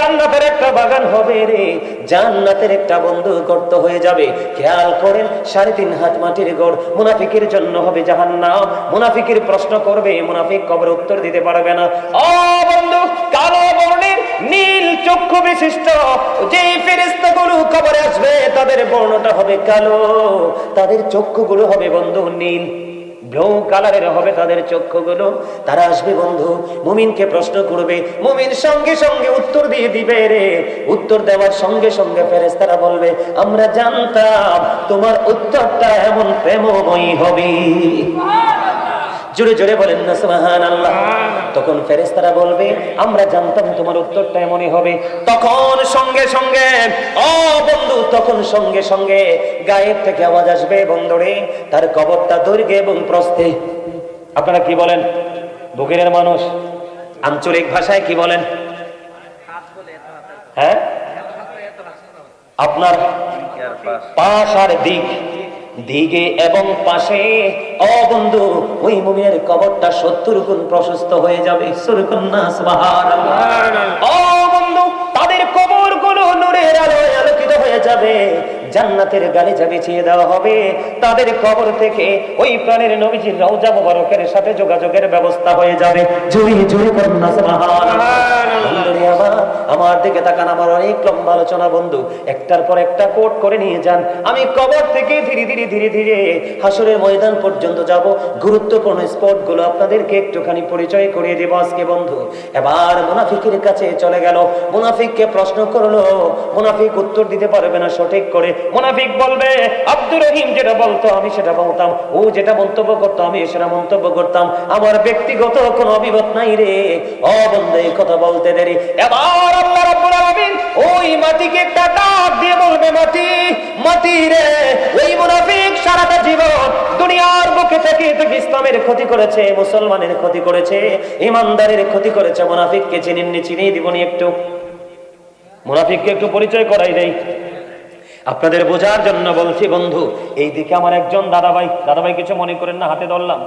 জান্নাতের একটা বাগান হবে রে, জান্নাতের একটা বন্ধু গর্ত হয়ে যাবে। খেয়াল করেন 3.5 হাত মাটির গড় মুনাফিকের জন্য হবে জাহান্নাম। মুনাফিকের প্রশ্ন করবে, মুনাফিক কবর উত্তর দিতে পারবে না। ও বন্ধু, কালো বর্ণের নীল চক্ষু বিশিষ্ট যে ফেরেশতাগুলো কবরে আসবে তাদের বর্ণটা হবে কালো, তাদের চক্ষুগুলো হবে বন্ধু নীল, ব্লু কালারের হবে তাদের চক্ষুগুলো। তারা আসবে বন্ধু, মুমিনকে প্রশ্ন করবে, মুমিন সঙ্গে সঙ্গে উত্তর দিয়ে দিবে রে। উত্তর দেওয়ার সঙ্গে সঙ্গে ফেরেশতারা বলবে, আমরা জানতাম তোমার উত্তরটা এমন প্রেমময়ী হবে। জোরে জোরে বলেন না সুবহানাল্লাহ। তখন ফেরেশতারা বলবে, আমরা জানতাম তোমার উত্তরটা এমনই হবে। তখন সঙ্গে সঙ্গে ও বন্ধু, তখন সঙ্গে সঙ্গে গায়েব থেকে আওয়াজ আসবে, বন্ধুরে তার কবরটা দৈর্ঘ্যে এবং প্রস্থে। আপনারা কি বলেন বুকের মানুষ, আঞ্চলিক ভাষায় কি বলেন? হ্যাঁ, আপনার পাশ আর দিক, দিকে এবং পাশে। ও বন্ধু, ওই মুমিনের কবরটা 70 গুণ প্রশস্ত হয়ে যাবে। সুবহানাল্লাহ সুবহানাল্লাহ। ও বন্ধু, তাদের কবরগুলো নূরের আলোয় আলোকিত হয়ে যাবে, জান্নাতের গালিচা বিছিয়ে দেওয়া হবে। তাদের কবর থেকে ওই প্রাণের নবীজির রওজা মুবারকের সাথে যোগাযোগের ব্যবস্থা হয়ে যাবে। জোরে জোরে করুন না সুবহানাল্লাহ। আমার দিকে তাকান, আমার অনেক লম্বা আলোচনা বন্ধু, একটার পর একটা কোট করে নিয়ে যান। আমি কবর থেকে ধীরে ধীরে ধীরে ধীরে হাসরের ময়দান পর্যন্ত যাব। গুরুত্বপূর্ণ স্পট গুলো আপনাদেরকে একটুখানি পরিচয় করিয়ে দেব আজকে বন্ধু। এবার মুনাফিকের কাছে চলে গেল, মুনাফিককে প্রশ্ন করলো, মুনাফিক উত্তর দিতে পারবে না সঠিক করে। মুনাফিক বলবে, আব্দুর রহিম যেটা বলতো আমি সেটা বলতাম, ও যেটা মন্তব্য করতো আমি সেটা মন্তব্য করতাম, আমার ব্যক্তিগত কোনো অভিমত নাই রে। ও বন্ধু, এই কথা বলতে দেরি। এবার আল্লাহ রাব্বুল আলামিন ওই মাটিকে একটা ডাক দিয়ে বলবে, মাটি মাটি রে, ওই মুনাফিক সারাটা জীবন দুনিয়ার বুকে থেকে ইসলামের ক্ষতি করেছে, মুসলমানের ক্ষতি করেছে, ইমানদারের ক্ষতি করেছে। মুনাফিককে চিনেননি? চিনিয়ে দিবনি একটু, মুনাফিককে একটু পরিচয় করাই দেই আপনাদের বোঝার জন্য বলছি বন্ধু। এই দিকে আমার একজন দাদাভাই কিছু মনে করেন না, হাতে ধরলাম।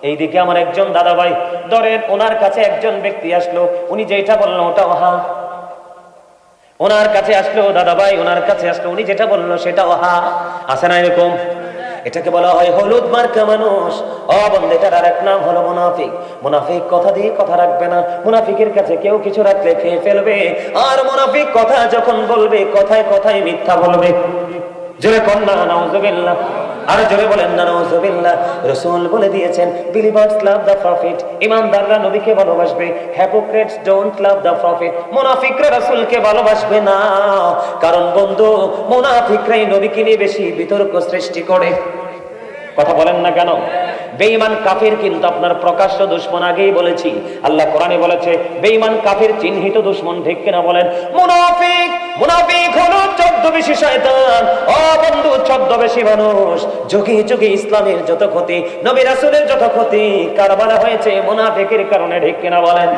এই দিকে আমার একজন দাদাভাই, ধরেন ওনার কাছে একজন ব্যক্তি আসলো, উনি যেটা বললো ওটা ওহা। ওনার কাছে আসলো দাদাভাই, ওনার কাছে আসলো, উনি যেটা বললো সেটা ওহা। আছে না এরকম? এটাকে বলা হয় হলুদ মার্কা মানুষ। ও বন্ধু, এটার আরেক নাম হলো মুনাফিক। মুনাফিক কথা দিয়ে কথা রাখবে না, মুনাফিকের কাছে কেউ কিছু রাখলে খেয়ে ফেলবে। আর মুনাফিক কথা যখন বলবে, কথায় কথায় মিথ্যা বলবে। জোরে কন্যা নাউজুবিল্লাহ, আর জোরে বলেন না নাউজুবিল্লাহ। রাসূল বলে দিয়েছেন, বিলিভার্স লাভ দ্য প্রফিট, ঈমানদাররা নবীকে ভালোবাসবে, hypocrites don't love the profit, মুনাফিকরা রাসূলকে ভালোবাসবে না। কারণ বন্ধু, মুনাফিকরাই নবীকে নিয়ে বেশি বিতর্ক সৃষ্টি করে। কথা বলেন না কেন? বেঈমান কাফির কিন্তু আপনার প্রকাশ্য দুশমন, আগেই বলেছি। আল্লাহ কোরআনে বলেছে বেঈমান কাফির চিহ্নিত দুশমন, ঠিক কিনা বলেন? মুনাফিক হলো ছদ্মবেশী শয়তান। ও বন্ধু, ছদ্মবেশী মানুষ। যুগে যুগে ইসলামের যত ক্ষতি, নবী রাসূলের যত ক্ষতি কারবালা হয়েছে মুনাফিকের কারণে, ঠিক কিনা বলেন?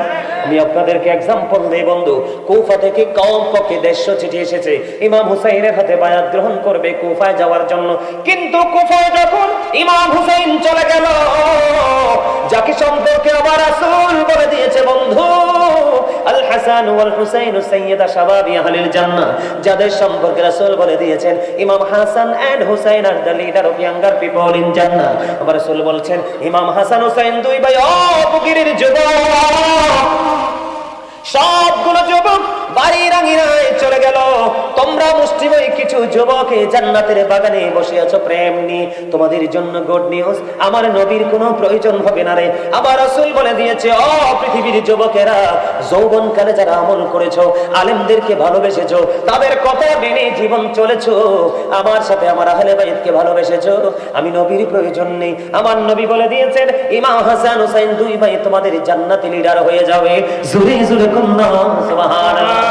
আমি আপনাদেরকে एग्जांपल দেই বন্ধু। কুফা থেকে কমপক্ষে 150 চিঠি এসেছে ইমাম হুসাইনের হাতে বায়াত গ্রহণ করবে কুফায় যাওয়ার জন্য। কিন্তু কুফায় যখন ইমাম হুসাইন চলে গেল, যাকে সম্পর্কে আমার রাসূল বলে দিয়েছে বন্ধু, আল হাসান ওয়াল হুসাইন সাইয়্যিদা শাবাবি আহলিল জান্নাহ, যাদের সম্পর্কে রাসূল বলে দিয়েছেন ইমাম Hasan and Husain are the leader of younger people in জান্নাহ। আমার রাসূল বলছেন ইমাম হাসান হুসাইন দুই ভাই অপকিরের যুবক, সবগুলো যুবক বাড়ির আঙিনায় চলে গেল। তোমরা মুসলিম কিছু যুবক জান্নাতের বাগানে বসে আছো প্রেম নিয়ে, তোমাদের জন্য গুড নিউজ, আমার নবীর কোনো প্রয়োজন হবে না রে। আমার রাসূল বলে দিয়েছে, ও পৃথিবীর যুবকেরা, যৌবনকালে যারা আমল করেছো, আলেমদেরকে ভালোবেসেছো, তাদের কথা মেনে জীবন চলেছো, আমার সাথে আমার আহলে বাইতকে ভালোবেসেছো, আমি নবীর প্রয়োজন নেই। আমার নবী বলে দিয়েছেন ইমাম হাসান হুসাইন দুই ভাই তোমাদের জান্নাতি লিডার হয়ে যাবে। জোরে জোরে কন্যা সুবহানাল্লাহ।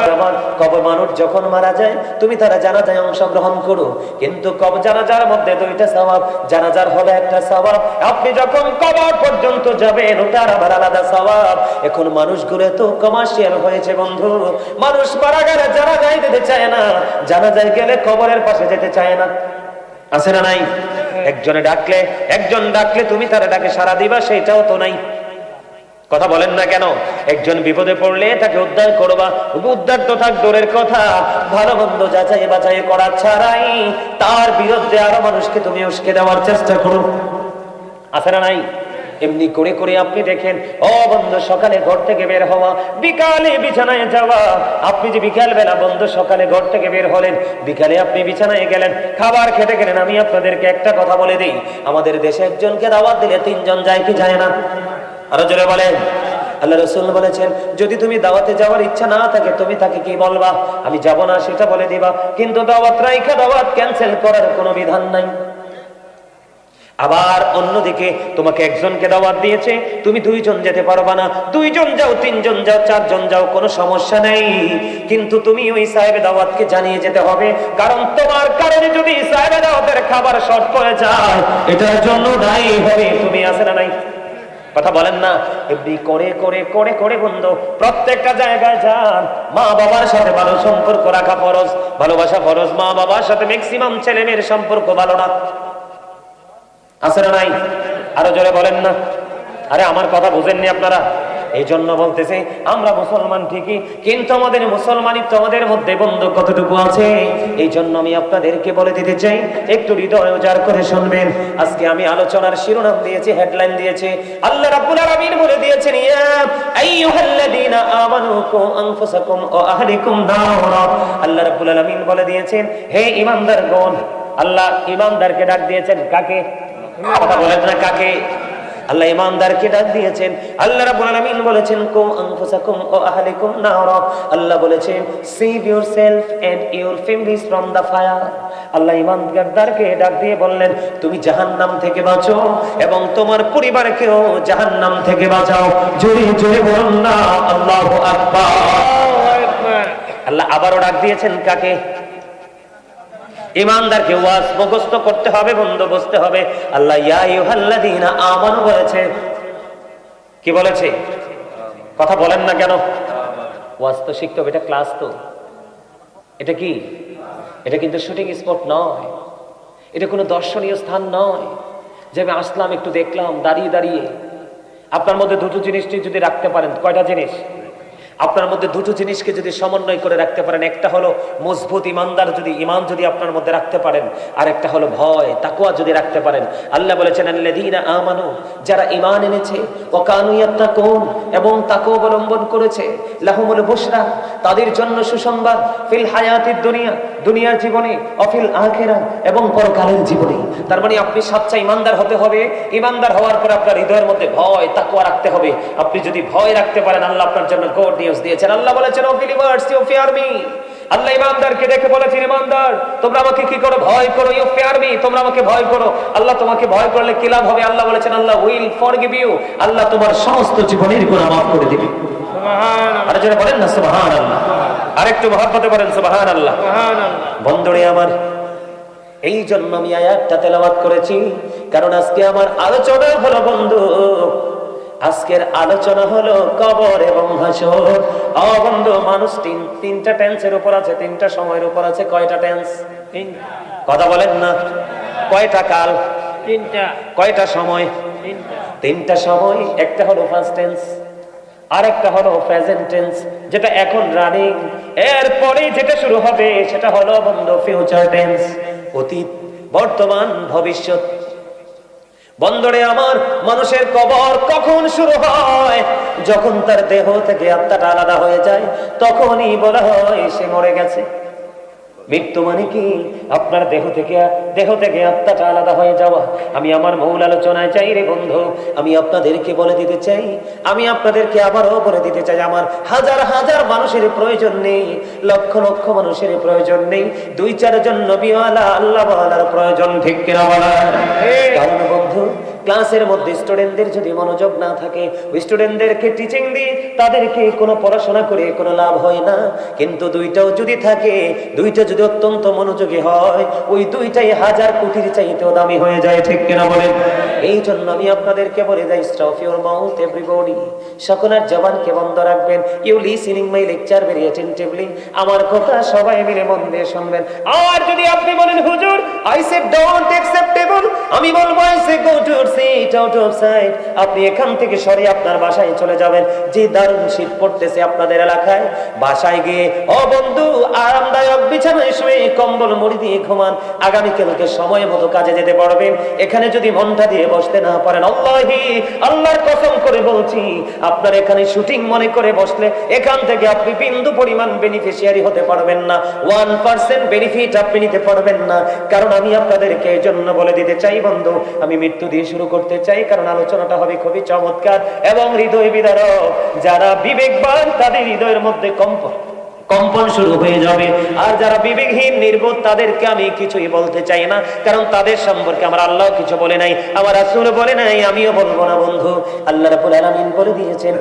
কবর মানুষ যখন মারা যায়, তুমি তারা জানাজায় অংশগ্রহণ করো, কিন্তু জানাজার মধ্যে দুইটা সওয়াব, জানাজার হলো একটা সওয়াব, আপনি যখন কবর পর্যন্ত যাবেন ওটার আবার আলাদা সওয়াব। এখন মানুষগুলো তো কমার্শিয়াল হয়েছে বন্ধু, মানুষ মারা গেলে জানাজায় যেতে চায় না, জানাজায় গেলে কবরের পাশে যেতে চায় না। আছে না নাই? একজন ডাকলে তুমি তারা ডাকে সাড়া দিবা, সেটাও তো নাই। কথা বলেন না কেন? একজন বিপদে পড়লে তাকে উদ্ধার করবা, উদ্ধার তো থাক দূরের কথা, ভালো মন্দ যাচাই বাছাই করা ছাড়াই তার বিরুদ্ধে আরো মানুষকে তুমি উস্কে দেওয়ার চেষ্টা করো, আছে না নাই? এমনি করে করে আপনি দেখেন, ও বন্ধু, সকালে ঘর থেকে বের হওয়া, বিকালে বিছানায় যাওয়া। আপনি যে বিকাল বেলা বন্ধু সকালে ঘর থেকে বের হলেন, বিকালে আপনি বিছানায় গেলেন, খাবার খেতে গেলেন। আমি আপনাদেরকে একটা কথা বলে দিই, আমাদের দেশে একজনকে দাওয়াত দিলে 3 জন যায় কি যায় না? আরো জোরে বলেন। আল্লাহ রাসূল বলেছেন, যদি তুমি দাওয়াতে যাওয়ার ইচ্ছা না থাকে তুমি তাকে কি বলবা? আমি যাব না সেটা বলে দিবা, কিন্তু দাওয়াত রাইখা দাওয়াত ক্যান্সেল করার কোনো বিধান নাই। আবার অন্যদিকে তোমাকে একজনকে দাওয়াত দিয়েছে, তুমি 2 জন যেতে পারবা না, 2 জন যাও, 3 জন যাও, 4 জন যাও, কোনো সমস্যা নেই, কিন্তু তুমি ওই সাহেব দাওয়াতকে জানিয়ে যেতে হবে, কারণ তোমার কারণে যদি সাহেব দাওয়াতের খাবার শর্ট পড়ে যায় এটার জন্য দায়ী হবে তুমি, আছে না নাই? কথা বলেন না? এমনি করে করে করে করে বন্ধু প্রত্যেকটা জায়গায় যান। মা বাবার সাথে ভালো সম্পর্ক রাখা ফরজ, ভালোবাসা ফরজ। মা বাবার সাথে ম্যাক্সিমাম ছেলে মেয়ের সম্পর্ক ভালো না, আছে না নাই? আরো জোরে বলেন না। আরে আমার কথা বুঝেননি আপনারা? এই জন্য বলতেছি, আমরা মুসলমান ঠিকই, কিন্তু আমাদের মুসলমানিত্ব আমাদের মধ্যে বন্ধু কতটুকু আছে, এই জন্য আমি আপনাদেরকে বলে দিতে চাই, একটু হৃদয় উজাড় করে শুনবেন। আজকে আমি আলোচনার শিরোনাম দিয়েছি, হেডলাইন দিয়েছি, আল্লাহ রাব্বুল আলামিন বলে দিয়েছেন, ইয়া আইয়ুহাল্লাযীনা আমানু কু আনফুসাকুম ওয়া আহলিকুম নারা। আল্লাহ রাব্বুল আলামিন বলে দিয়েছেন, হে ঈমানদারগণ। আল্লাহ ঈমানদারকে ডাক দিয়েছেন কাকে? কথা বলেন না কাকে? আল্লাহ ঈমানদারকে ডাক দিয়েছেন। আল্লাহ রাব্বুল আলামিন বলেছেন, কুম আনফুসাকুম ওয়া আহলিকুম নারা। আল্লাহ বলেছেন, save yourself and your families from the fire. আল্লাহ ঈমানদারকে ডাক দিয়ে বললেন, তুমি জাহান্নাম থেকে বাঁচো এবং তোমার পরিবারকেও জাহান্নাম থেকে বাঁচাও। জোরে জোরে বলুন না আল্লাহু আকবার। আল্লাহ আবারও ডাক দিয়েছেন কাকে? ঈমানদারকে ওয়াজ মুখস্থ করতে হবে, বন্ধ বুঝতে হবে। আল্লাহ ইয়া আইয়ুহাল্লাযীনা আমানু বলেছে, কি বলেছে? কথা বলেন না কেন? ওয়াজ তো শিখতে হবে, এটা ক্লাস তো। এটা কি? এটা কিন্তু শুটিং স্পট নয়, এটা কোনো দর্শনীয় স্থান নয় যে আমি আসলাম একটু দেখলাম দাঁড়িয়ে দাঁড়িয়ে। আপনার মধ্যে দুটো জিনিসটি যদি রাখতে পারেন, কয়টা জিনিস? আপনার মধ্যে দুটো জিনিসকে যদি সমন্বয় করে রাখতে পারেন, একটা হলো মজবুত ইমানদার, যদি ইমান যদি আপনার মধ্যে রাখতে পারেন, আর একটা হলো ভয় তাকওয়া যদি রাখতে পারেন। আল্লাহ বলেছেন, আল্লাযীনা আমানু, যারা ঈমান এনেছে, ওয়া কানু ইয়াত্তাকুন, এবং তাকওয়া অবলম্বন করেছে, লাহুমুল বুশরা, তাদের জন্য সুসংবাদ, ফিল হায়াতিদ দুনিয়া, দুনিয়ার জীবনে, ও ফিল আখিরাহ, এবং পরকালের জীবনে। তার মানে আপনি সচ্চা ইমানদার হতে হবে। ইমানদার হওয়ার পর আপনার হৃদয়ের মধ্যে ভয় তাকওয়া রাখতে হবে। আপনি যদি ভয় রাখতে পারেন, আল্লাহ আপনার জন্য গুড নিউজ দিয়েছেন। আল্লাহ বলেছেন, O believers you fear me. আল্লাহ ইমানদারকে দেখে বলেছেন, ইমানদার তোমরা আমাকে কি করো? ভয় করো। ইউ ফিয়ার মি, তোমরা আমাকে ভয় করো। আল্লাহ তোমাকে ভয় করলে কি লাভ হবে? আল্লাহ বলেছেন, আল্লাহ উইল ফরগিভ ইউ, আল্লাহ তোমার সমস্ত জীবনের গুনাহ মাফ করে দিবে। সুবহানাল্লাহ। আর যারা বলেন না সুবহানাল্লাহ, আরেকটু মহব্বতে বলেন সুবহানাল্লাহ। সুবহানাল্লাহ। বন্ধুরে আমার, এই জন্য আমি আয়াতটা তেলাওয়াত করেছি, কারণ আজকে আমার আলোচনা হলো বন্ধু, আজকের আলোচনা হলো কবর এবং হাসর। ও বন্ধু, মানুষ তিনটা টেন্সের উপর আছে, তিনটা সময়ের উপর আছে। কয়টা টেন্স? কথা বলেন না। কয়টা কাল? তিনটা। কয়টা সময়? তিনটা সময়। একটা হলো ফার্স্ট টেন্স, আরেকটা হলো প্রেজেন্ট টেন্স, যেটা এখন রানিং। এরপরে যেটা শুরু হবে সেটা হলো বন্ধু ফিউচার টেন্স, অতীত, বর্তমান, ভবিষ্যৎ। বন্ধুরে আমার, মানুষের কবর কখন শুরু হয়? যখন তার দেহ থেকে আত্মাটা আলাদা হয়ে যায়, তখনই বলা হয় সে মরে গেছে। মৃত্যু মানে কি? আপনার দেহ থেকে আত্মাটা আলাদা হয়ে যাওয়া। আমি আমার মূল আলোচনায় চাই রে বন্ধু, আমি আপনাদেরকে বলে দিতে চাই, আমি আপনাদেরকে আবারও বলে দিতে চাই, আমার হাজার হাজার মানুষের প্রয়োজন নেই, লক্ষ লক্ষ মানুষের প্রয়োজন নেই, 2-4 জন নবীওয়ালা আল্লাহওয়ালার প্রয়োজন। ঠিক কিনা বলেন? কারণ বন্ধু, ক্লাসের মধ্যে স্টুডেন্টদের যদি মনোযোগ না থাকে, ওই স্টুডেন্টদেরকে টিচিং দিয়ে তাদেরকে কোনো পড়াশোনা করে কোনো লাভ হয় না। কিন্তু দুইটাও যদি থাকে, দুইটা যদি অত্যন্ত মনোযোগী হয়, ওই দুইটাই হাজার কোটির চাইতেও দামি হয়ে যায়। ঠিক কিনা বলেন? এই জন্য আমি আপনাদেরকে বলে যাই, স্টপ ইউর মাউথ এভরিবডি, সকলের জবানকে বন্ধ রাখবেন। You listening my lecture very attentively, আমার কথা সবাই মিলে মন দিয়ে শুনবেন। আর যদি আপনি বলেন, হুজুর আই সে ডোন্ট অ্যাকসেপ্টেবল, আমি বলবো I say go to sit out of sight, আপনি এখান থেকে সরে আপনার বাসায় চলে যাবেন। যে দারুণ শীত পড়তেছে আপনাদের এলাকায়, বাসায় গিয়ে ও বন্ধু আরামদায়ক বিছানায় শুয়ে কম্বল মুড়ি দিয়ে ঘুমান। আগামীকালকে সময় মতো কাজে যেতে পারবেন। এখানে যদি মনটা দিয়ে বসতে না পারেন, আল্লাহি আল্লাহর কসম করে বলছি, আপনার এখানে শুটিং মনে করে বসলে এখান থেকে আপনি বিন্দু পরিমাণ বেনিফিশিয়ারি হতে পারবেন না, 1% বেনিফিট আপনি নিতে পারবেন না। কারণ আমি আপনাদেরকে এই জন্য বলে দিতে চাই বন্ধু, আমি মৃত্যু দিয়ে শুরু করতে চাই, কারণ আলোচনাটা হবে খুবই চমৎকার এবং হৃদয় বিদারক। যারা বিবেকবান তাদের হৃদয়ের মধ্যে কম্পন শুরু হয়ে যাবে, আর যারা বিবেকহীন নির্বোধ তাদেরকে আমি কিছুই বলতে চাই না, কারণ তাদের সম্পর্কে আমার আল্লাহ কিছু বলে নাই, আমার রাসূল বলে নাই, আমিও বলবো না বন্ধু। আল্লাহ রাব্বুল আলামিন বলে দিয়েছেন।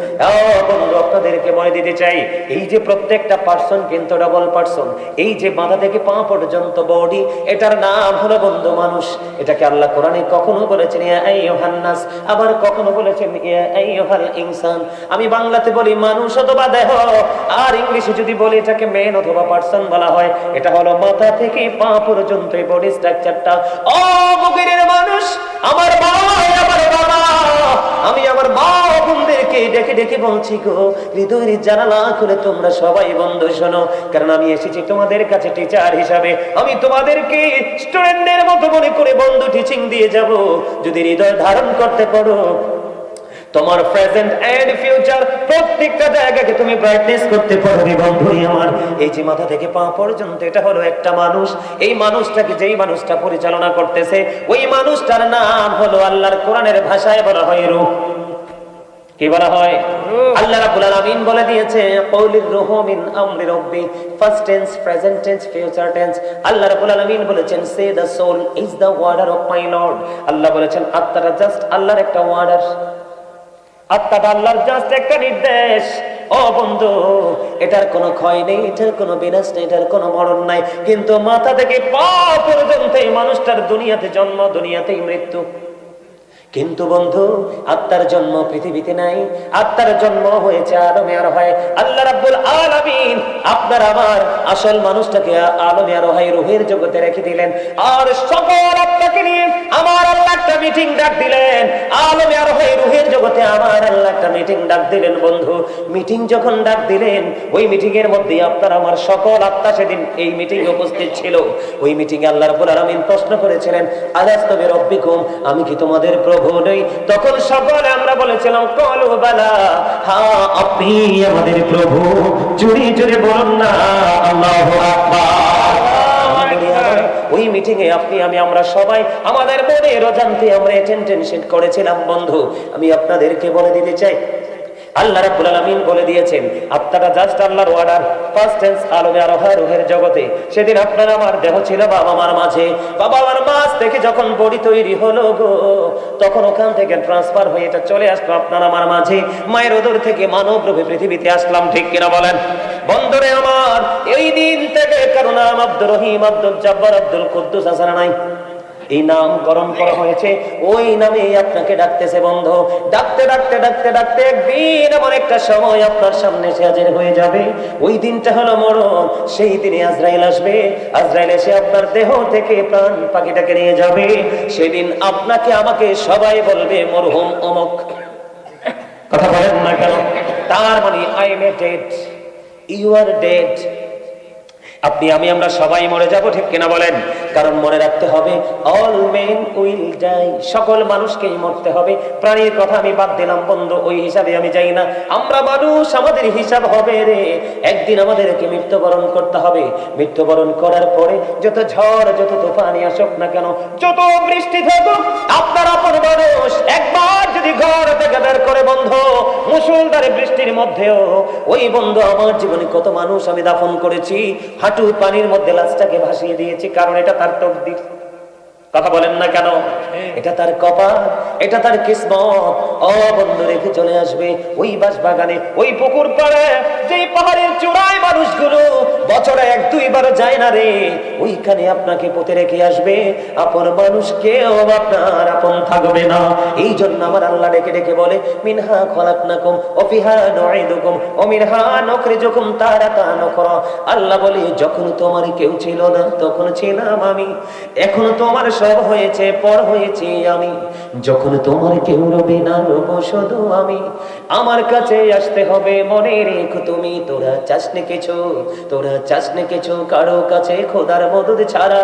বন্ধু আপনাদেরকে বলে দিতে চাই, এই যে প্রত্যেকটা পার্সন কিন্তু ডাবল পার্সন। এই যে মাথা থেকে পা পর্যন্ত বডি, এটার নাম হলো বন্ধু মানুষ। এটাকে আল্লাহ কোরআনে কখনো বলেছেন ইয়া আইয়ুহান নাস, আবার কখনো বলেছেন ইয়া আইয়ুহাল ইনসান। আমি বাংলাতে বলি মানুষ অথবা দেহ, আর ইংলিশে যদি বলি এটাকে মেন অথবা পার্সন বলা হয়। এটা হলো মাথা থেকে পা পর্যন্ত এই বডি স্ট্রাকচারটা। ও মুগিরের মানুষ, আমার ভাই, আমার বাবা, আমি আমার মা বোনদেরকে ডেকে ডেকে বলছি গো, হৃদয়ের জানালা খুলে তোমরা সবাই বন্ধু শোনো, কারণ আমি এসেছি তোমাদের কাছে টিচার হিসাবে। আমি তোমাদেরকে স্টুডেন্টদের মতো মনে করে বন্ধু টিচিং দিয়ে যাব। যদি হৃদয় ধারণ করতে পারো, তোমার প্রেজেন্ট এন্ড ফিউচার প্রত্যেকটা জায়গাকে তুমি ব্রাইটনেস করতে পারবে বন্ধুই আমার। এই যে মাথা থেকে পা পর্যন্ত, এটা হলো একটা মানুষ। এই মানুষটাকে যেই মানুষটা পরিচালনা করতেছে, ওই মানুষটার নাম হলো আল্লাহর কোরআনের ভাষায় বলা হয় রূহ। কি বলা হয়? আল্লাহ রাব্বুল আলামিন বলে দিয়েছে কওলির রূহু মিন আমরি রাব্বি, first tense, present tense, future tense. আল্লাহ রাব্বুল আলামিন বলেছেন say the soul is the order of my lord. আল্লাহ বলেছেন আত্মাটা জাস্ট আল্লাহর একটা ওয়ার্ডার, আত্মাটা আল্লাহর জাস্ট একটা নির্দেশ। ও বন্ধু, এটার কোনো ক্ষয় নেই, এটার কোনো বিনাশ নেই, এটার কোনো মরণ নাই, কিন্তু মাথা থেকে পা পর্যন্ত এই মানুষটার দুনিয়াতে জন্ম, দুনিয়াতেই মৃত্যু। কিন্তু বন্ধু, আত্মার জন্ম পৃথিবীতে নাই, আত্মার জন্ম হয়েছে আদমে আরোহায়। আল্লাহ রাব্বুল আলামিন আপনার আমার আসল মানুষটাকে আদমে আরোহায় রূহের জগতে রেখে দিলেন, আর সকল আত্মাকে নিয়ে আমার আল্লাহ একটা মিটিং ডাক দিলেন। আদমে আরোহায় রূহের জগতে আমার আল্লাহ একটা মিটিং ডাক দিলেন। বন্ধু, মিটিং যখন ডাক দিলেন, ওই মিটিং এর মধ্যে আপনার আমার সকল আত্মা সেদিন এই মিটিং এ উপস্থিত ছিল। ওই মিটিং এ আল্লাহ রাব্বুল আলামিন প্রশ্ন করেছিলেন আলাস্তু বিরাব্বিকুম, আমি কি তোমাদের প্রভু নই? তখন সকলে আমরা বলেছিলাম ক্বালু বালা, হ্যাঁ আপনি আমাদের প্রভু। জোরে জোরে বলুন না আল্লাহু আকবার। ওই মিটিং এ আপনি আমি আমরা সবাই আমাদের মনের অজান্তে আমরা অ্যাটেনশন করেছিলাম। বন্ধু, আমি আপনাদেরকে বলে দিতে চাই, আল্লাহ রাব্বুল আলামিন বলে দিয়েছেন আত্মাটা জাস্ট আল্লাহর অর্ডার, ফার্স্ট টেন্স আলমে আরোহায় রূহের জগতে। সেদিন আপনার আমার দেহ ছিল বাবা মার মাঝে, বাবা মার মাঝ থেকে যখন বডি তৈরি হলো গো, তখন ওখান থেকে ট্রান্সফার হয়ে এটা চলে আসলো আপনার আমার মাঝে। মায়ের উদর থেকে মানব রূপে পৃথিবীতে আসলাম, ঠিক কিনা বলেন? বন্ধুরে আমার, এই দিন থেকে কারো নাম আব্দুর রহিম, আব্দুল জব্বার, আব্দুল কুদ্দুস আছে না নাই? এই নামকরণ করা হয়েছে, ওই নামে আপনাকে ডাকতেছে বন্ধু। ডাকতে ডাকতে ডাকতে ডাকতে একদিন এমন একটা সময় আপনার সামনে এসে হাজির হয়ে যাবে। ওই দিনটা হলো মরণ। সেই দিনে আজরাইল আসবে, আজরাইল এসে আপনার দেহ থেকে প্রাণ পাখিটাকে নিয়ে যাবে। সেদিন আপনাকে আমাকে সবাই বলবে মরহুম অমুক। কথা বলেন না কেন? তার মানে I am dead, you are dead. আপনি আমি আমরা সবাই মরে যাব, ঠিক কিনা বলেন? কারণ মনে রাখতে হবে অল মেন উইল ডাই, সকল মানুষকেই মরতে হবে। প্রাণীর কথা আমি বাদ দিলাম বন্ধু, ওই হিসাবে আমি যাই না। আমরা মানুষ, আমাদের হিসাব হবে রে, একদিন আমাদেরকে মৃত্যুবরণ করতে হবে। মৃত্যুবরণ করার পরে যত ঝড় যত তুফানি আসুক না কেন, যত বৃষ্টি থাকুক, আপনার আপন মানুষ একবার যদি ঘর থেকে বের করে বন্ধু, মুষলধারে বৃষ্টির মধ্যেও, ওই বন্ধু আমার জীবনে কত মানুষ আমি দাফন করেছি, হাঁটু পানির মধ্যে লাশটাকে ভাসিয়ে দিয়েছি, কারণ এটা তার তকদির। কথা বলেন না কেন? এটা তার কপাল, এটা তার কিসমত। ও বন্ধু, রেখে চলে আসবে ওই বাঁশবাগানে, ওই পুকুর পাড়ে, যেই পাহাড়ের চূড়ায় মানুষগুলো বছরে 1-2 বার যায় না রে, ওইখানে আপনাকে পুঁতে রেখে আসবে, আপন মানুষ কেউ আপনার আপন থাকবে না। এই জন্য আমার আল্লাহ ডেকে ডেকে বলে, মিনহা খলাকনাকুম ওয়া ফিহা নুঈদুকুম ওয়া মিনহা নুখরিজুকুম তারাতান উখরা। আল্লাহ বলে, যখন তোমার কেউ ছিল না তখন ছিলাম আমি, এখন তোমার সব হয়েছে, পর হয়েছি আমি। যখন তোমার কেউ রবে না, রব শুধু আমি। আমার কাছে আসতে হবে, মনে রেখো তুমি। তোরা চাসনে কিছু, তোরা চাসনে কিছু কারো কাছে খোদার মদদ ছাড়া।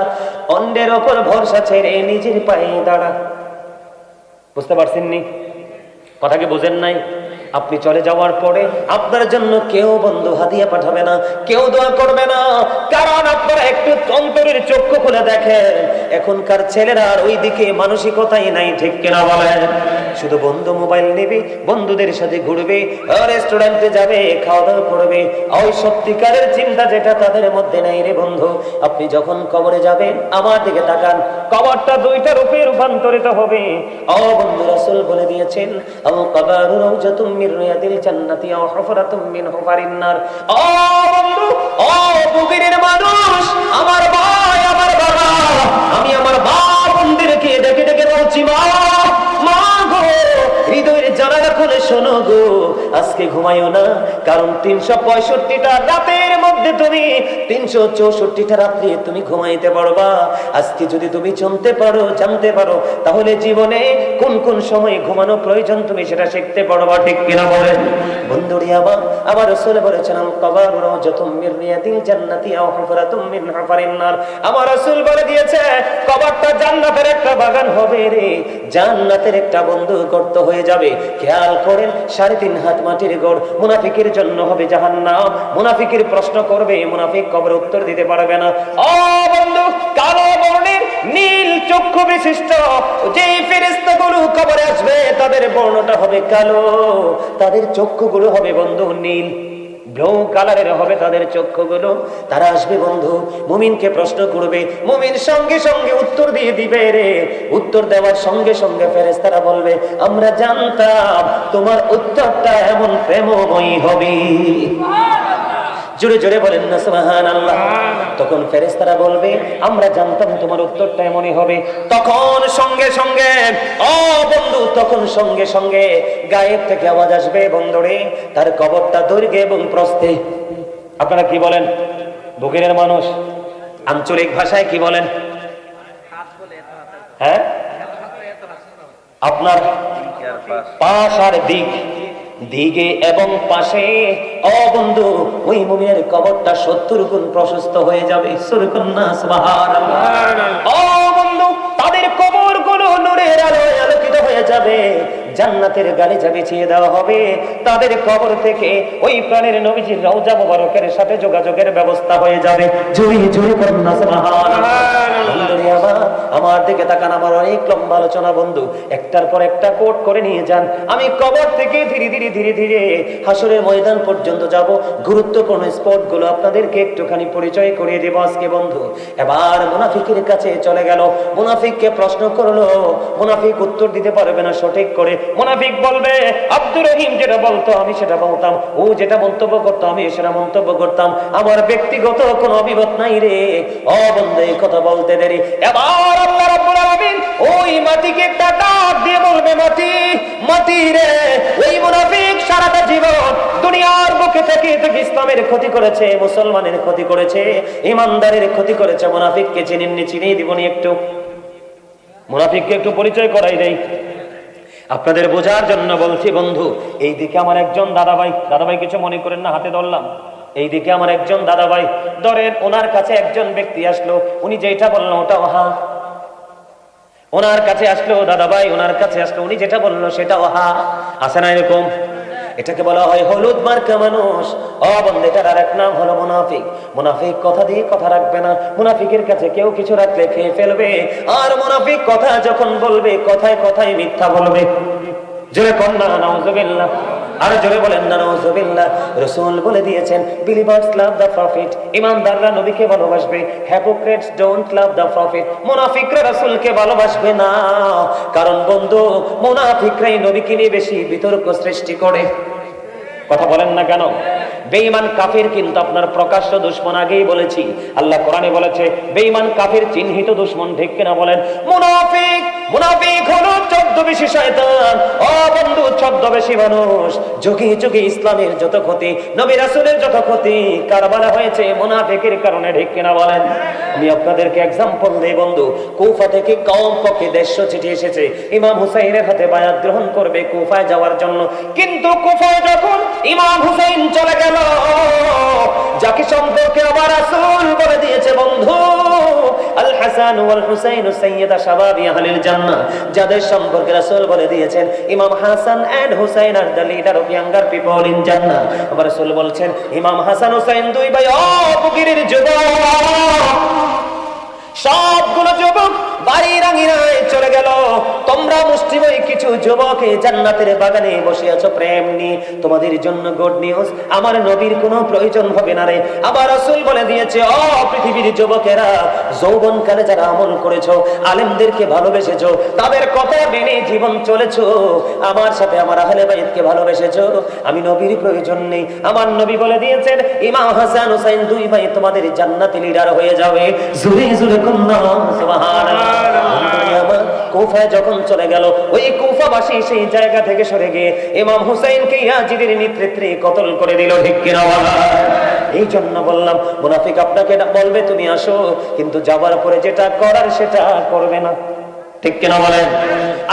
অন্যের ওপর ভরসা ছেড়ে নিজের পায়ে দাঁড়া। বুঝতে পারছেন নি? কথা কি বুঝেন নাই? আপনি চলে যাওয়ার পরে আপনার জন্য কেউ বন্ধু হাদিয়া পাঠাবে না, কেউ দোয়া করবে না। কারণ আপনারা একটু অন্তরের চক্ষু খুলে দেখেন, এখনকার ছেলেরা আর ওই দিকে মানসিকতাই নাই, ঠিক কিনা বলেন? শুধু বন্ধু মোবাইল নেবে, বন্ধুদের সাথে ঘুরবে, রেস্টুরেন্টে যাবে, খাওয়া দাওয়া করবে। ওই সত্যিকারের চিন্তা যেটা তাদের মধ্যে নাই রে বন্ধু। আপনি যখন কবরে যাবেন, আমার দিকে তাকান, কবরটা দুইটা রূপে রূপান্তরিত হবে। ও বন্ধু, রাসূল বলে দিয়েছেন, আল কবরু রাউজাতুম মির রিয়াদিল জান্নাতি আও হুফরাতুম মিন হুফারিন নার। ও বন্ধু, ও বুকের মানুষ, আমার ভাই, আমার বাবা, আমি আমার বোনদেরকে ডেকে ডেকে বলছি, মা, মা গো, হৃদয়ের জানালা খুলে শোনো গো, আজকে ঘুমাইও না। কারণ 365টা রাতের মধ্যে তুমি 364টা রাত্রি তুমি ঘুমাইতে পারবা। আজকে যদি তুমি জানতে পারো, তাহলে জীবনে কোন কোন সময় ঘুমানো প্রয়োজন তুমি সেটা শিখতে পারবা, ঠিক কিনা বলেন? বন্ধুরি, আবার রাসূল বলেছেন, কবর রাউজাতুম মির রিয়াদিল জান্নাতি আও হুফরাতুম মিন হুফারিন নার। আমার রাসূল বলে দিয়েছে, কবরটা জান্নাতের একটা বাগান হবে রে, জান্নাতের একটা বন্ধু গর্ত হয়ে যাবে। খেয়াল করেন, 3.5 হাত মাটির গড় মুনাফিকের জন্য হবে জাহান্নাম। মুনাফিকের প্রশ্ন করবে, মুনাফিক কবরে উত্তর দিতে পারবে না। ও বন্ধু, কালো বর্ণের নীল চক্ষু বিশিষ্ট যে ফেরেশতাগুলো কবরে আসবে, তাদের বর্ণটা হবে কালো, তাদের চক্ষুগুলো হবে বন্ধু নীল, ব্লু কালারের হবে তাদের চক্ষুগুলো। তারা আসবে বন্ধু, মুমিনকে প্রশ্ন করবে, মুমিন সঙ্গে সঙ্গে উত্তর দিয়ে দিবে রে। উত্তর দেওয়ার সঙ্গে সঙ্গে ফেরেশতারা বলবে, আমরা জানতাম তোমার উত্তরটা এমন প্রেমময়ী হবে। জোরে জোরে বলেন না সুবহানাল্লাহ। তখন ফেরেশতারা বলবে, আমরা জানতাম তোমার উত্তরটা এমনই হবে। তখন সঙ্গে সঙ্গে, ও বন্ধু, তখন সঙ্গে সঙ্গে গায়েব থেকে আওয়াজ আসবে, বন্ধুরে, তার কবরটা দৈর্ঘ্যে এবং প্রস্থে। আপনারা কি বলেন বুকের মানুষ? আঞ্চলিক ভাষায় কি বলেন? হ্যাঁ, আপনার পাশ আর দিক, দিকে এবং পাশে। ও বন্ধু, ওই মুমিনের কবরটা 70 গুণ প্রশস্ত হয়ে যাবে। সুবহানাল্লাহ, সুবহানাল্লাহ। ও বন্ধু, তাদের কবরগুলো নূরের আলোয় আলোকিত হয়ে যাবে। জান্নাতের গালিচা বিছিয়ে দেওয়া হবে। তাদের কবর থেকে ওই প্রাণের নবীজির রওজা মুবারকের সাথে যোগাযোগের ব্যবস্থা হয়ে যাবে। জোরে জোরে বলুন না সুবহানাল্লাহ। আমার দিকে তাকান, আমার অনেক লম্বা আলোচনা বন্ধু, একটার পর একটা কোট করে নিয়ে যান। আমি কবর থেকে ধীরে ধীরে ধীরে ধীরে হাসরের ময়দান পর্যন্ত যাব। গুরুত্বপূর্ণ স্পট গুলো আপনাদেরকে একটুখানি পরিচয় করিয়ে দেব আজকে বন্ধু। এবার মুনাফিকের কাছে চলে গেল, মুনাফিককে প্রশ্ন করলো, মুনাফিক উত্তর দিতে পারবে না সঠিক করে। মুনাফিক বলবে, আব্দুর রহিম যেটা বলতো আমি সেটা বলতাম, ও যেটা মন্তব্য করতো আমি সেটা মন্তব্য করতাম, আমার ব্যক্তিগত কোনো অভিমত নাই রে। ও বন্ধু, এই কথা বলতে দেরি। এবার আল্লাহ রাব্বুল আলামিন ওই মাটিকে একটা ডাক দিয়ে বলবে, মাটি, মাটি রে, ওই মুনাফিক সারাটা জীবন দুনিয়ার বুকে থেকে ইসলামের ক্ষতি করেছে, মুসলমানের ক্ষতি করেছে, ইমানদারের ক্ষতি করেছে। মুনাফিককে চিনেননি? চিনিয়ে দিবনি একটু। মুনাফিককে একটু পরিচয় করাই দেই আপনাদের বোঝার জন্য বলছি বন্ধু। এইদিকে আমার একজন দাদাভাই কিছু মনে করেন না, হাতে ধরলাম। এইদিকে আমার একজন দাদাভাই, ধরেন ওনার কাছে একজন ব্যক্তি আসলো, উনি যেটা বললো ওটা ওহা। ওনার কাছে আসলো দাদাভাই, ওনার কাছে আসলো, উনি যেটা বললো সেটা ওহা। আছে না এরকম? এটাকে বলা হয় হলুদ মার্কা মানুষ। ও বন্ধু, এটার আরেক নাম হলো মুনাফিক। মুনাফিক কথা দিয়ে কথা রাখবে না। মুনাফিকের কাছে কেউ কিছু রাখলে খেয়ে ফেলবে। আর মুনাফিক কথা যখন বলবে, কথায় কথায় মিথ্যা বলবে। জোরে কোন না নাউজুবিল্লাহ, আর জোরে বলেন না নাউজুবিল্লাহ। রাসূল বলে দিয়েছেন, বিলিভার্স লাভ দ্য প্রফিট, ঈমানদাররা নবীকে ভালোবাসবে, hypocrites don't love the profit, মুনাফিকরা রাসূলকে ভালোবাসবে না। কারণ বন্ধু, মুনাফিকরাই নবীকে নিয়ে বেশি বিতর্ক সৃষ্টি করে। কথা বলেন না কেন? বেঈমান কাফের কিন্তু আপনার প্রকাশ্য দুশমন, আগেই বলেছি। আল্লাহ কোরআনে বলেছে বেঈমান কাফের চিহ্নিত দুশমন, ঠিক কিনা বলেন? মুনাফিক, মুনাফিক হলো ছদ্মবেশী শয়তান। ও বন্ধু, ছদ্মবেশী মানুষ। যুগে যুগে ইসলামের যত ক্ষতি, নবী রাসূলের যত ক্ষতি কারবালা হয়েছে মুনাফিকের কারণে, ঠিক কিনা বলেন? আমি আপনাদেরকে এক্সাম্পল দেই বন্ধু। কুফা থেকে কমপক্ষে 150 চিঠি এসেছে ইমাম হুসাইনের হাতে বায়াত গ্রহণ করবে কুফায় যাওয়ার জন্য। কিন্তু কুফায় যখন ইমাম হুসাইন চলে গেল, যাকে সম্পর্কে আমার রাসূল বলে দিয়েছে বন্ধু, আল হাসান ওয়াল হুসাইন সাইয়্যিদা শাবাবি আহলিল জান্নাহ, যাদের সম্পর্কে রাসূল বলে দিয়েছেন ইমাম Hasan and Husain are the leader of younger people in জান্নাহ। আমার রাসূল বলছেন ইমাম হাসান হুসাইন দুই ভাই অপকিরের যুবক, সবগুলো যুবক বাড়ির আঙিনায় চলে গেল। তোমরা মুসলিম কিছু যুবক জান্নাতের বাগানে বসে আছো প্রেম নিয়ে, তোমাদের জন্য গুড নিউজ, আমার নবীর কোনো প্রয়োজন হবে না রে। আবার রাসূল বলে দিয়েছে ও পৃথিবীর যুবকেরা, যৌবনকালে যারা আমল করেছো, আলেমদেরকে ভালোবেসেছো, তাদের কথা মেনে জীবন চলেছো, আমার সাথে আমার আহলে বাইতকে ভালোবেসেছো, আমি নবীর প্রয়োজন নেই। আমার নবী বলে দিয়েছেন ইমাম হাসান হুসাইন দুই ভাই তোমাদের জান্নাতে লিডার হয়ে যাবে। জোরে জোরে কন্না সুবহানাল্লাহ। কুফায় যখন চলে গেল, ওই কুফাবাসী সেই জায়গা থেকে সরে গিয়ে ইমাম হুসাইনকে ইয়াজিদের নেতৃত্বে কতল করে দিল, ঠিক কিনা বলা? এই জন্য বললাম মুনাফিক আপনাকে বলবে তুমি আসো, কিন্তু যাবার পরে যেটা করার সেটা করবে না, ঠিক কিনা বলেন?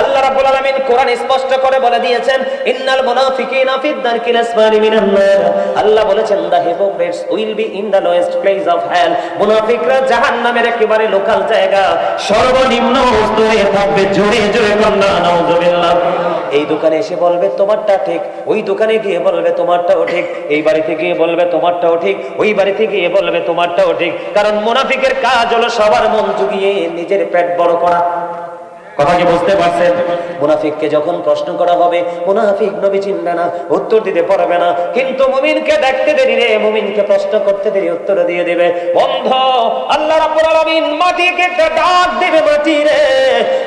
আল্লাহ রাব্বুল আলামিন কোরআন স্পষ্ট করে বলে দিয়েছেন ইন্নাল মুনাফিকিনা ফিদ দারকিল আসফালি মিনান নার। আল্লাহ বলেছেন the hypocrites will be in the lowest place of hell. মুনাফিকরা জাহান্নামের একেবারে লোকাল জায়গা, সর্বনিম্ন স্তরে থাকবে। জোরে জোরে কন্না নাউযুবিল্লাহ। এই দোকানে এসে বলবে তোমারটা ঠিক, ওই দোকানে গিয়ে বলবে তোমারটাও ঠিক, এই বাড়িতে গিয়ে বলবে তোমারটাও ঠিক, ওই বাড়িতে গিয়ে বলবে তোমারটাও ঠিক। কারণ মুনাফিকের কাজ হলো সবার মন জুগিয়ে নিজের পেট বড় করা। কথা কি বুঝতে পারছেন? মুনাফিককে যখন প্রশ্ন করা হবে, মুনাফিক নবী চিনবে না, উত্তর দিতে পারবে না। কিন্তু মুমিনকে দেখতে দেরি রে, মুমিনকে প্রশ্ন করতে দেরি, উত্তর দিয়ে দেবে। বন্ধ আল্লাহ রাব্বুল আলামিন মাটিকে একটা ডাক দেবে, মাটি রে,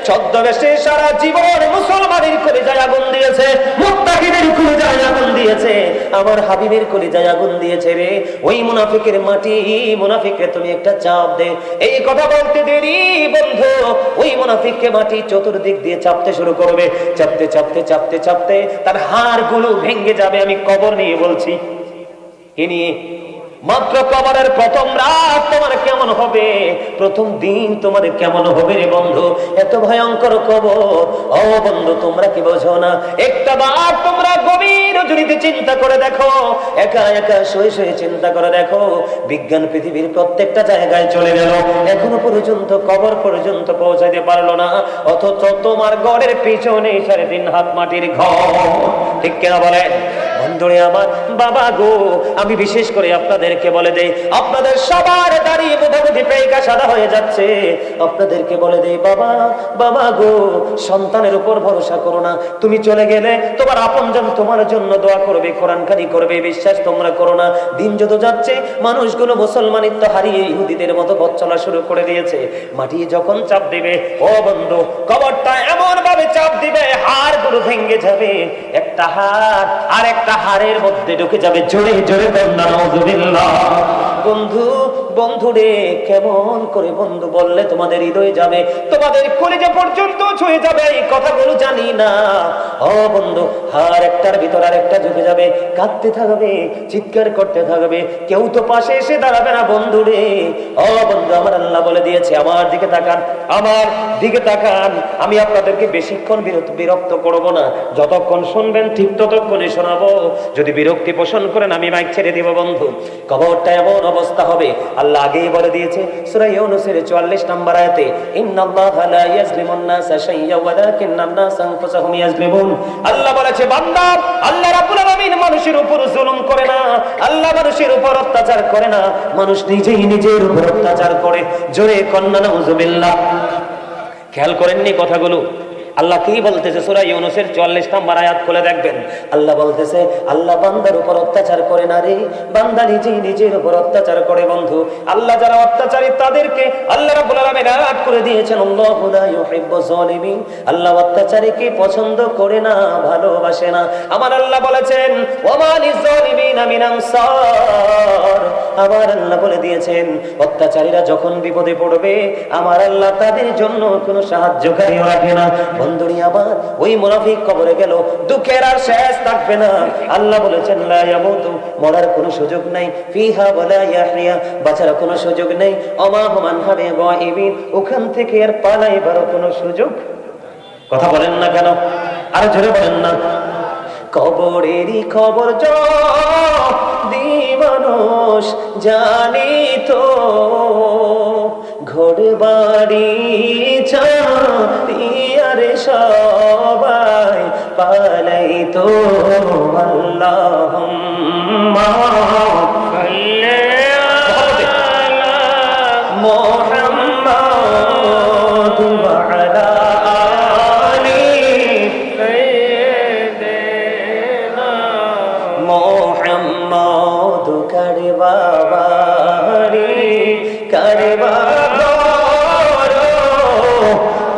ছদ্মবেশে সারা জীবন মুসলমানের কলিজায় আগুন দিয়েছে, মুত্তাকিদের কলিজায় আগুন দিয়েছে, আমার হাবিবের কলিজায় আগুন দিয়েছে রে। ওই মুনাফিকের মাটি, মুনাফিককে তুমি একটা চাপ দে। এই কথা বলতে দেরি বন্ধু, ওই মুনাফিককে মাটি চতুর্দিক দিয়ে চাপতে শুরু করবে। চাপতে চাপতে চাপতে চাপতে তার হাড়গুলো ভেঙে যাবে। আমি কবর নিয়ে বলছি, এ নিয়ে মাত্র কবরের প্রথম রাত তোমার কেমন হবে, প্রথম দিন তোমার কেমন হবে রে বন্ধু? এত ভয়ঙ্কর কবর। ও বন্ধু তোমরা কি বোঝো না? একটা বার তোমরা গভীর রজনীতে চিন্তা করে দেখো, একা একা শুয়ে শুয়ে চিন্তা করে দেখো, বিজ্ঞান পৃথিবীর প্রত্যেকটা জায়গায় চলে গেল, এখনো পর্যন্ত কবর পর্যন্ত পৌঁছাতে পারলো না। অথচ তোমার ঘরের পিছনে 3.5 হাত মাটির ঘর, ঠিক কিনা বলেন? বন্ধুরে আমার, বাবা গো, আমি বিশেষ করে আপনাদেরকে বলে দেই, আপনাদের সবার দাঁড়িয়ে মোটামুটি পেইকা সাদা হয়ে যাচ্ছে, আপনাদেরকে বলে দেই বাবা, বাবা গো, সন্তানের উপর ভরসা করো না। তুমি চলে গেলে তোমার আপনজন তোমার জন্য দোয়া করবে, কোরআনকারী করবে, বিশ্বাস তোমরা করো না। দিন যত যাচ্ছে মানুষগুলো মুসলমানিত্ব হারিয়ে ইহুদিদের মতো পথ চলা শুরু করে দিয়েছে। মাটি যখন চাপ দিবে, ও বন্ধু, কবরটা এমন ভাবে চাপ দিবে হাড়গুলো ভেঙে যাবে, একটা হাড় আর একটা হাড়ের মধ্যে ঢুকে যাবে। জোরে জোরে বলনা নাউযুবিল্লাহ। বন্ধু, বন্ধু রে, কেমন করে বন্ধু বললে তোমাদের হৃদয়ে যাবে, তোমাদের কলিজা পর্যন্ত ছুঁয়ে যাবে, এই কথাগুলো জানি না। ও বন্ধু, হাড় একটার ভিতর আর একটা ঢুকে যাবে, কাঁদতে থাকবে, চিৎকার করতে থাকবে, কেউ তো পাশে এসে দাঁড়াবে না বন্ধু রে। ও বন্ধু, আমার আল্লাহ বলে দিয়েছে, আমার দিকে তাকান, আমার দিকে তাকান, আমি আপনাদেরকে বেশিক্ষণ বিরক্ত করব না, যতক্ষণ শুনবেন ঠিক ততক্ষণে শোনাবো। যদি বিরক্তি পোষণ করেন আমি মাইক ছেড়ে দিব বন্ধু। কবরটা এমন অবস্থা হবে, আল্লাহ আগেই বলে দিয়েছে সূরা ইউনূসের 44 নম্বর আয়াতে, ইন্নাল্লাহা লা ইয়াজলিমুন নাসা শাইয়্যা ওয়ালাকিন্নান নাসা আনফুসাহুম ইয়াজলিমুন। আল্লাহ বলেছে বান্দা, আল্লাহ রাব্বুল আলামিন মানুষের উপর জুলুম করে না, আল্লাহ মানুষের উপর অত্যাচার করে না, মানুষ নিজেই নিজের উপর অত্যাচার করে। জোরে কন্না নাউযুবিল্লাহ। খেয়াল করেননি কথাগুলো? আল্লাহ কি বলতেছে সূরা ইউনূসের 44 নম্বর আয়াত খুলে দেখবেন। আল্লাহ বলতেছে, আল্লাহ বান্দার উপর অত্যাচার করে না রে, বান্দা নিজেই নিজের উপর অত্যাচার করে বন্ধু। আল্লাহ যারা অত্যাচারী তাদেরকে আল্লাহ রাব্বুল আলামিন আয়াত করে দিয়েছেন, আল্লাহু লা ইউহিব্বুয যালিমিন। আল্লাহ অত্যাচারীকে পছন্দ করে না, ভালোবাসে না। আমার আল্লাহ বলেছেন, ওয়া মা লিয-যালিমিনা মিন আনসার। আমার আল্লাহ বলে দিয়েছেন, অত্যাচারীরা যখন বিপদে পড়বে আমার আল্লাহ তাদের জন্য কোনো সাহায্যকারী রাখে না। বন্ধুরি আবার ওই মুনাফিক কবরে গেল, দুঃখের আর শেষ থাকবে না। আল্লাহ বলেছেন, লা ইয়ামুতু, মরার কোনো সুযোগ নাই, ফিহা ওয়ালা ইয়াহইয়া, বাঁচার কোনো সুযোগ নেই, ওমা হুম আনহা বিগাইবিন, ওখান থেকে আর পালাইবার কোনো সুযোগ। কথা বলেন না কেন? আর জোরে বলেন না। কবরেরই খবর যদি মানুষ জানি তো, ঘর বাড়ি ছাড়িয়ারে সবাই পালাই তো। আল্লাহুম্মা সাল্লি আলা মুহাম্মাদ ওয়া আলা আলি সাইয়্যিদিনা মুহাম্মাদ। কারবা বাড়ি কারবা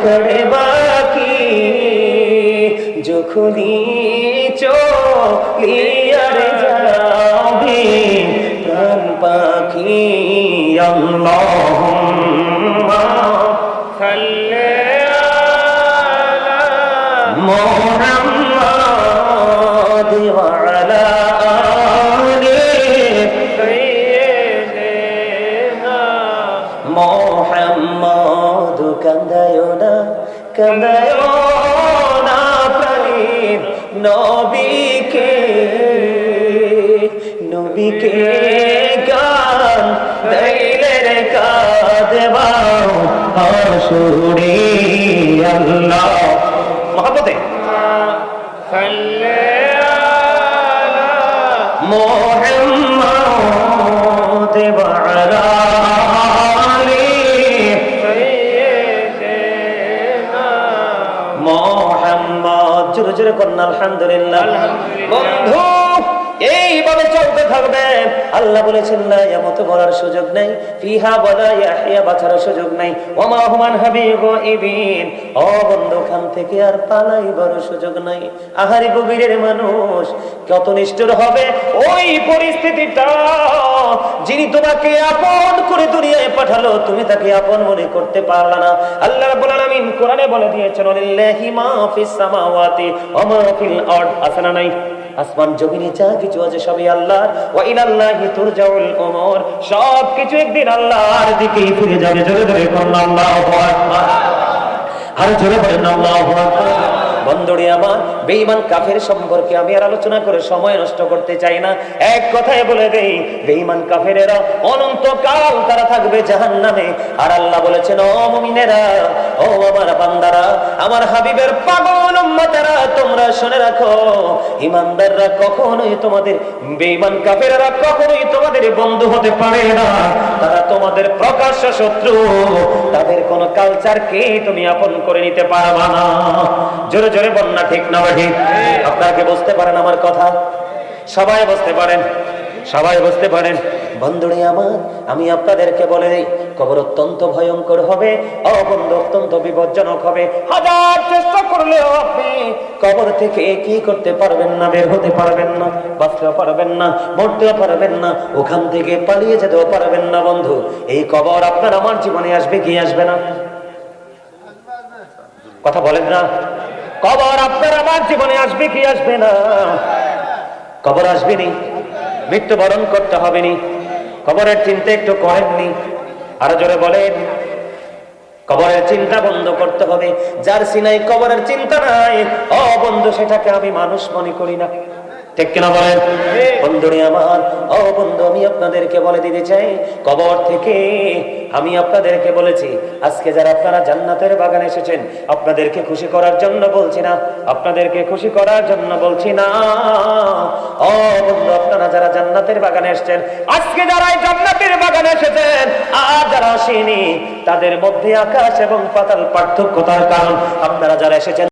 করবা কি যখনি চলিয়ার যাবে প্রাণ পাখি। আল্লাহুম্মা সাল্লি আলা মুহাম্মাদ ওয়া আলা আলি সাইয়্যিদিনা মুহাম্মাদ। কান্দায়ো না কান্দায়ো না প্রাণীর নবীকে, নবীকে গান গাইলে রে কাঁদবাও হাসুরে। আল্লাহ মহব্বতে সাল্লি আলা মুহাম্মাদ ওয়া আলা আলি সাইয়্যিদিনা মুহাম্মাদ। জোরে জোরে করুন আলহামদুলিল্লাহ। বন্ধু এইভাবে চলতে থাকবে। আল্লাহ বলেছেন, লা ইয়ামুতু, মরার সুযোগ নাই, ফিহা ওয়ালা ইয়াহইয়া, বাঁচার সুযোগ নাই, ওয়া মা হুম আনহা বিগাইবিন। ও বন্ধু, খান থেকে আর পালাইবার সুযোগ নাই। আহারে গভীরের মানুষ কত নিষ্ঠুর হবে ওই পরিস্থিতিটা। যিনি তোমাকে আপন করে দুনিয়ায় পাঠালো, তুমি তাকে আপন মনে করতে পারলা না। আল্লাহ রাব্বুল আলামিন কোরআনে বলে দিয়েছেন, লিল্লাহি মা ফিস সামাওয়াতি ওয়া মা ফিল আরদ। আসনা নাই, আসমান জমিনে যা কিছু আছে সবই আল্লাহর। ওয়া ইলাল্লাহি তুরজাউল উমুর, সব কিছু একদিন আল্লাহর দিকেই ফিরে যাবে। জোরে জোরে করুন আল্লাহু আকবার। আর জোরে বলেন আল্লাহু আকবার। বন্ধুরে আমার, বেঈমান কাফের সম্পর্কে আমি আর আলোচনা করে সময় নষ্ট করতে চাই না। এক কথায় বলে দেই, বেঈমান কাফেরেরা অনন্তকাল তারা থাকবে জাহান্নামে। আর আল্লাহ বলেছেন, ও মুমিনেরা, ও আমার বান্দারা, আমার হাবিবের পাগল উম্মতেরা, তোমরা শুনে রাখো, ঈমানদাররা কখনোই তোমাদের, বেঈমান কাফেরেরা কখনোই তোমাদের বন্ধু হতে পারে না। তারা তোমাদের প্রকাশ্য শত্রু। তাদের কোন কালচারকে তুমি আপন করে নিতে পারবা না। জোরে জোরে বন্যা ঠিক না ঠিক? আপনারা কি বুঝতে পারেন আমার কথা? সবাই বুঝতে পারেন? সবাই বুঝতে পারেন? বন্ধুরে আমার, আমি আপনাদেরকে বলে দিই, কবর অত্যন্ত ভয়ঙ্কর হবে, বন্ধু অত্যন্ত বিপজ্জনক হবে। হাজার চেষ্টা করলেও আপনি কবর থেকে কি করতে পারবেন না, বের হতে পারবেন না, বাঁচতেও পারবেন না, মরতেও পারবেন না, ওখান থেকে পালিয়ে যেতেও পারবেন না। বন্ধু, এই কবর আপনার আমার জীবনে আসবে কি আসবে না? কথা বলেন না। কবর আপনার আমার জীবনে আসবে কি আসবে না? কবর আসবে নি, মৃত্যুবরণ করতে হবে নি, কবরের চিন্তা একটু করেননি? আরো জোরে বলেন। কবরের চিন্তা বন্ধ করতে হবে। যার সিনাই কবরের চিন্তা নাই, ও বন্ধু, সেটাকে আমি মানুষ মনে করি না। ঠিক কিনা বলেন? বন্ধুরে আমার, ও বন্ধু, আমি আপনাদেরকে বলে দিতে চাই, কবর থেকে আমি আপনাদেরকে বলেছি, আজকে যারা আপনারা জান্নাতের বাগানে এসেছেন, আপনাদেরকে খুশি করার জন্য বলছি না, আপনাদেরকে খুশি করার জন্য বলছি না। ও বন্ধু, আপনারা যারা জান্নাতের বাগানে এসেছেন, আজকে যারা এই জান্নাতের বাগানে এসেছেন আর যারা আসেনি, তাদের মধ্যে আকাশ এবং পাতাল পার্থক্য। তার কারণ, আপনারা যারা এসেছেন